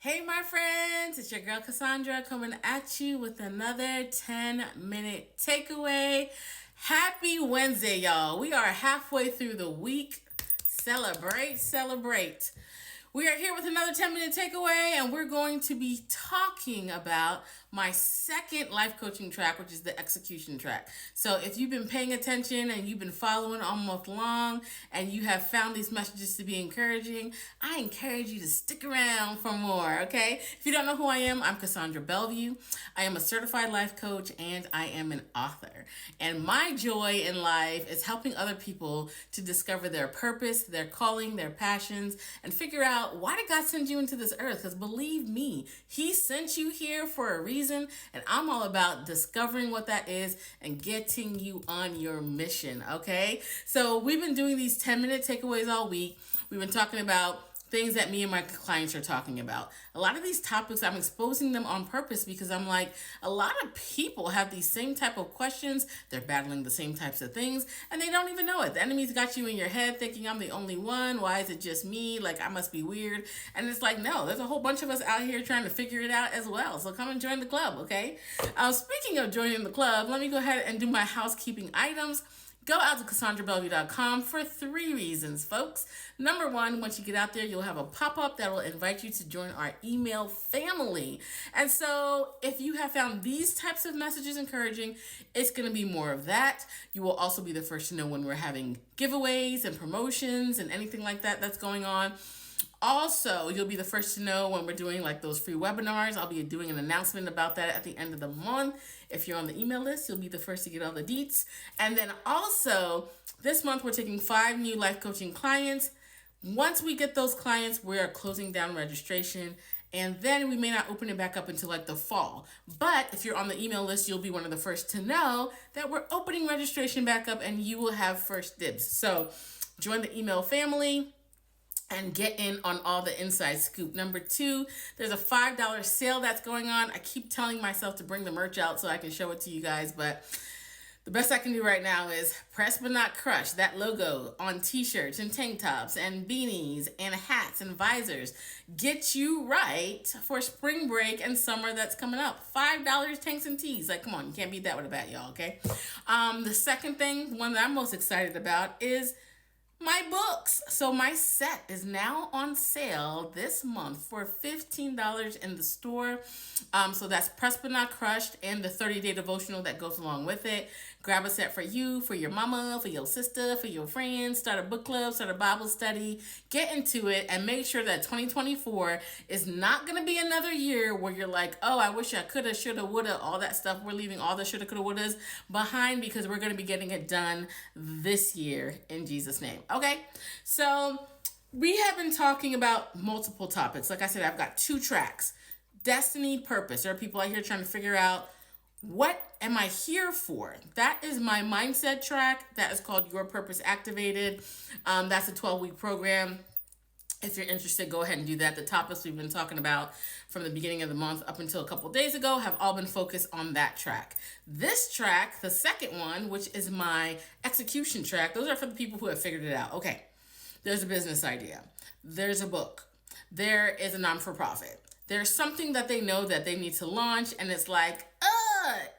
Hey, my friends, it's your girl Cassandra coming at you with another 10-minute takeaway. Happy Wednesday, y'all. We are halfway through the week. Celebrate, celebrate. We are here with another 10-minute takeaway, and we're going to be talking about my second life coaching track, which is the execution track. So if you've been paying attention and you've been following all month long and you have found these messages to be encouraging, I encourage you to stick around for more, okay? If you don't know who I am, I'm Cassandra Bellevue. I am a certified life coach and I am an author. And my joy in life is helping other people to discover their purpose, their calling, their passions, and figure out why did God send you into this earth? Because believe me, He sent you here for a reason, and I'm all about discovering what that is and getting you on your mission, okay? So we've been doing these 10-minute takeaways all week. We've been talking about things that me and my clients are talking about. A lot of these topics, I'm exposing them on purpose because I'm like, a lot of people have these same type of questions. They're battling the same types of things and they don't even know it. The enemy's got you in your head thinking I'm the only one. Why is it just me? Like I must be weird. And it's like, no, there's a whole bunch of us out here trying to figure it out as well. So come and join the club, okay? Speaking of joining the club, let me go ahead and do my housekeeping items. Go out to CassandraBellevue.com for 3 reasons, folks. Number 1, once you get out there, you'll have a pop-up that will invite you to join our email family. And so if you have found these types of messages encouraging, it's going to be more of that. You will also be the first to know when we're having giveaways and promotions and anything like that that's going on. Also, you'll be the first to know when we're doing like those free webinars. I'll be doing an announcement about that at the end of the month. If you're on the email list, you'll be the first to get all the deets. And then also, this month we're taking 5 new life coaching clients. Once we get those clients, we're closing down registration. And then we may not open it back up until like the fall. But if you're on the email list, you'll be one of the first to know that we're opening registration back up and you will have first dibs. So join the email family and get in on all the inside scoop. Number 2, there's a $5 sale that's going on. I keep telling myself to bring the merch out so I can show it to you guys, but the best I can do right now is press but not crush that logo on t-shirts and tank tops and beanies and hats and visors. Get you right for spring break and summer that's coming up. $5 tanks and tees. Like, come on, you can't beat that with a bat, y'all, okay? The second thing, one that I'm most excited about is my books. So my set is now on sale this month for $15 in the store. So that's Press But Not Crushed and the 30-day devotional that goes along with it. Grab a set for you, for your mama, for your sister, for your friends. Start a book club, start a Bible study. Get into it and make sure that 2024 is not going to be another year where you're like, oh, I wish I coulda, shoulda, woulda, all that stuff. We're leaving all the shoulda, coulda, wouldas behind because we're going to be getting it done this year in Jesus' name. Okay, so we have been talking about multiple topics. Like I said, I've got 2 tracks. Destiny, purpose. There are people out here trying to figure out, what am I here for? That is my mindset track. That is called Your Purpose Activated. That's a 12-week program. If you're interested, go ahead and do that. The topics we've been talking about from the beginning of the month up until a couple of days ago have all been focused on that track. This track, the second one, which is my execution track, those are for the people who have figured it out. Okay, there's a business idea. There's a book. There is a non-for-profit. There's something that they know that they need to launch, and it's like,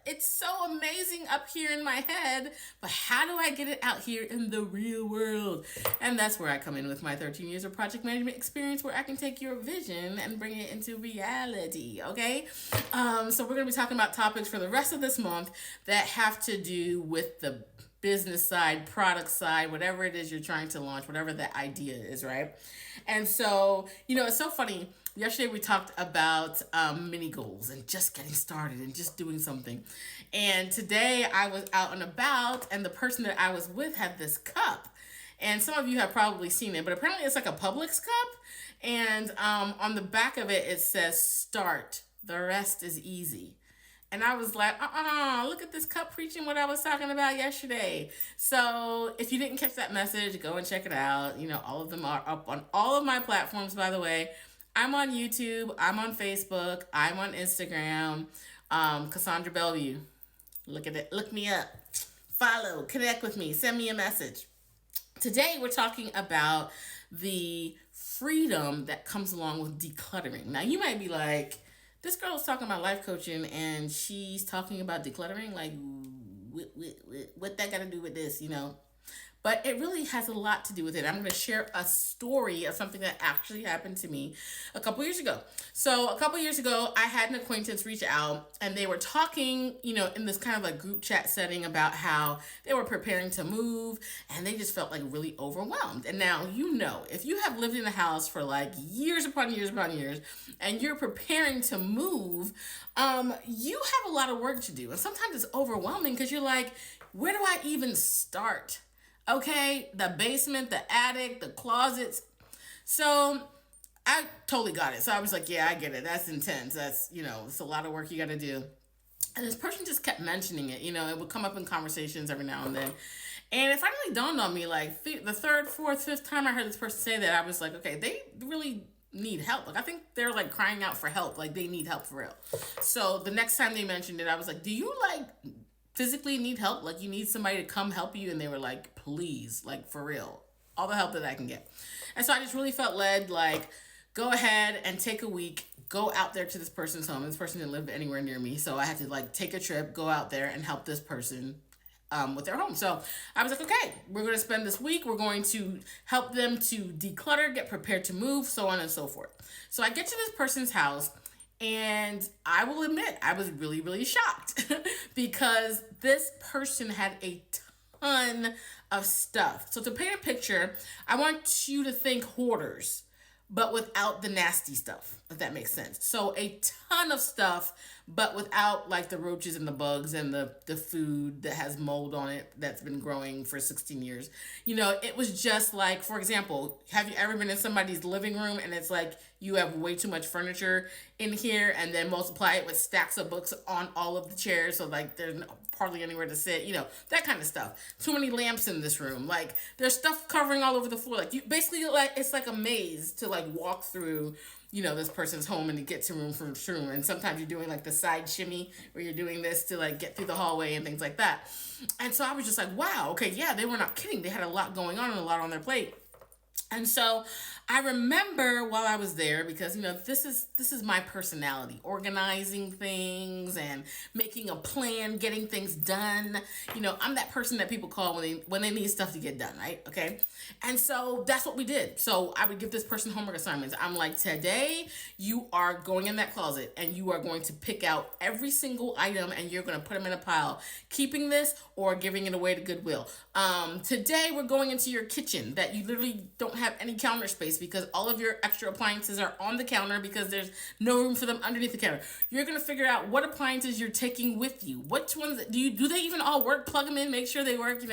it's so amazing up here in my head, but how do I get it out here in the real world? And that's where I come in with my 13 years of project management experience, where I can take your vision and bring it into reality, okay? So we're going to be talking about topics for the rest of this month that have to do with the business side, product side, whatever it is you're trying to launch, whatever that idea is, right? And so, it's so funny. Yesterday we talked about mini goals and just getting started and just doing something. And today I was out and about, and the person that I was with had this cup. And some of you have probably seen it, but apparently it's like a Publix cup. And on the back of it, it says, "Start. The rest is easy." And I was like, look at this cup preaching what I was talking about yesterday. So if you didn't catch that message, go and check it out. All of them are up on all of my platforms, by the way. I'm on YouTube. I'm on Facebook. I'm on Instagram. Cassandra Bellevue. Look at it. Look me up. Follow. Connect with me. Send me a message. Today, we're talking about the freedom that comes along with decluttering. Now, you might be like, this girl's talking about life coaching and she's talking about decluttering. Like, what that got to do with this, But it really has a lot to do with it. I'm going to share a story of something that actually happened to me a couple years ago. So a couple years ago, I had an acquaintance reach out and they were talking, in this kind of like group chat setting about how they were preparing to move and they just felt like really overwhelmed. And now, if you have lived in a house for like years upon years upon years and you're preparing to move, you have a lot of work to do. And sometimes it's overwhelming because you're like, where do I even start? Okay, the basement, the attic, the closets. So I totally got it. So I was like, yeah, I get it. That's intense. That's, it's a lot of work you got to do. And this person just kept mentioning it. It would come up in conversations every now and then. And it finally dawned on me, like the third, fourth, fifth time I heard this person say that, I was like, okay, they really need help. Like, I think they're like crying out for help. Like, they need help for real. So the next time they mentioned it, I was like, do you like physically need help? Like, you need somebody to come help you? And they were like, please, like, for real, all the help that I can get. And so I just really felt led, like, go ahead and take a week, go out there to this person's home. This person didn't live anywhere near me, so I had to like take a trip, go out there and help this person with their home. So I was like, okay, we're going to spend this week. We're going to help them to declutter, get prepared to move, so on and so forth. So I get to this person's house. And I will admit, I was really, really shocked because this person had a ton of stuff. So to paint a picture, I want you to think hoarders, but without the nasty stuff, if that makes sense. So a ton of stuff, but without like the roaches and the bugs and the food that has mold on it that's been growing for 16 years. It was just like, for example, have you ever been in somebody's living room and it's like you have way too much furniture in here and then multiply it with stacks of books on all of the chairs, so like there's hardly anywhere to sit, that kind of stuff. Too many lamps in this room. Like, there's stuff covering all over the floor. Like, you basically, like, it's like a maze to like walk through this person's home and to get to room from room. And sometimes you're doing like the side shimmy where you're doing this to like get through the hallway and things like that. And so I was just like, wow, okay, yeah, they were not kidding. They had a lot going on and a lot on their plate. And so I remember while I was there, because, this is my personality, organizing things and making a plan, getting things done. I'm that person that people call when they need stuff to get done, right? Okay. And so that's what we did. So I would give this person homework assignments. I'm like, today you are going in that closet and you are going to pick out every single item and you're going to put them in a pile, keeping this or giving it away to Goodwill. Today we're going into your kitchen that you literally don't have any counter space because all of your extra appliances are on the counter because there's no room for them underneath the counter. You're going to figure out what appliances you're taking with you. Which ones do they even all work? Plug them in, make sure they work,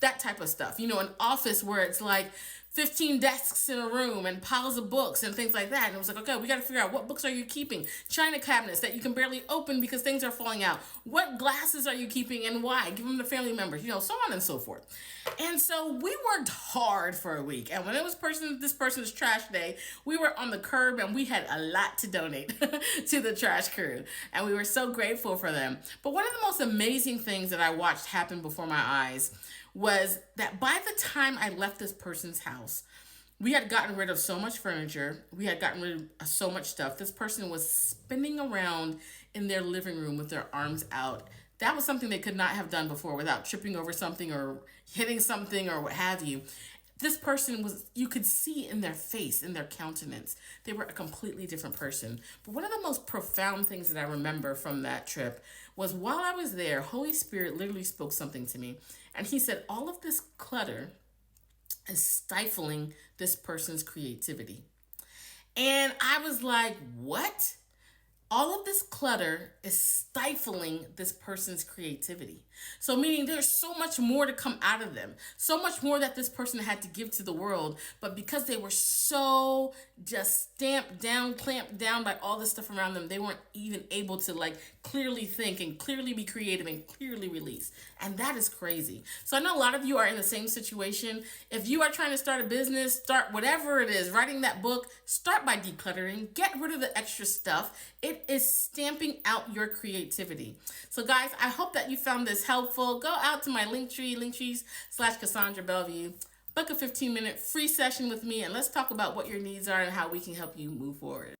that type of stuff. An office where it's like 15 desks in a room and piles of books and things like that. And it was like, okay, we got to figure out what books are you keeping? China cabinets that you can barely open because things are falling out. What glasses are you keeping and why? Give them to family members, so on and so forth. And so we worked hard for a week. And when it was this person's trash day, we were on the curb and we had a lot to donate to the trash crew. And we were so grateful for them. But one of the most amazing things that I watched happen before my eyes was that by the time I left this person's house, we had gotten rid of so much furniture. We had gotten rid of so much stuff. This person was spinning around in their living room with their arms out. That was something they could not have done before without tripping over something or hitting something or what have you. This person you could see in their face, in their countenance, they were a completely different person. But one of the most profound things that I remember from that trip was while I was there, Holy Spirit literally spoke something to me. And he said, all of this clutter is stifling this person's creativity. And I was like, what? All of this clutter is stifling this person's creativity. So meaning there's so much more to come out of them. So much more that this person had to give to the world. But because they were so just clamped down by all this stuff around them, they weren't even able to like clearly think and clearly be creative and clearly release. And that is crazy. So I know a lot of you are in the same situation. If you are trying to start a business, start whatever it is, writing that book, start by decluttering. Get rid of the extra stuff. It is stamping out your creativity. So guys, I hope that you found this helpful. Go out to my Linktree, Linktree/Cassandra Bellevue. book a 15-minute free session with me, and let's talk about what your needs are and how we can help you move forward.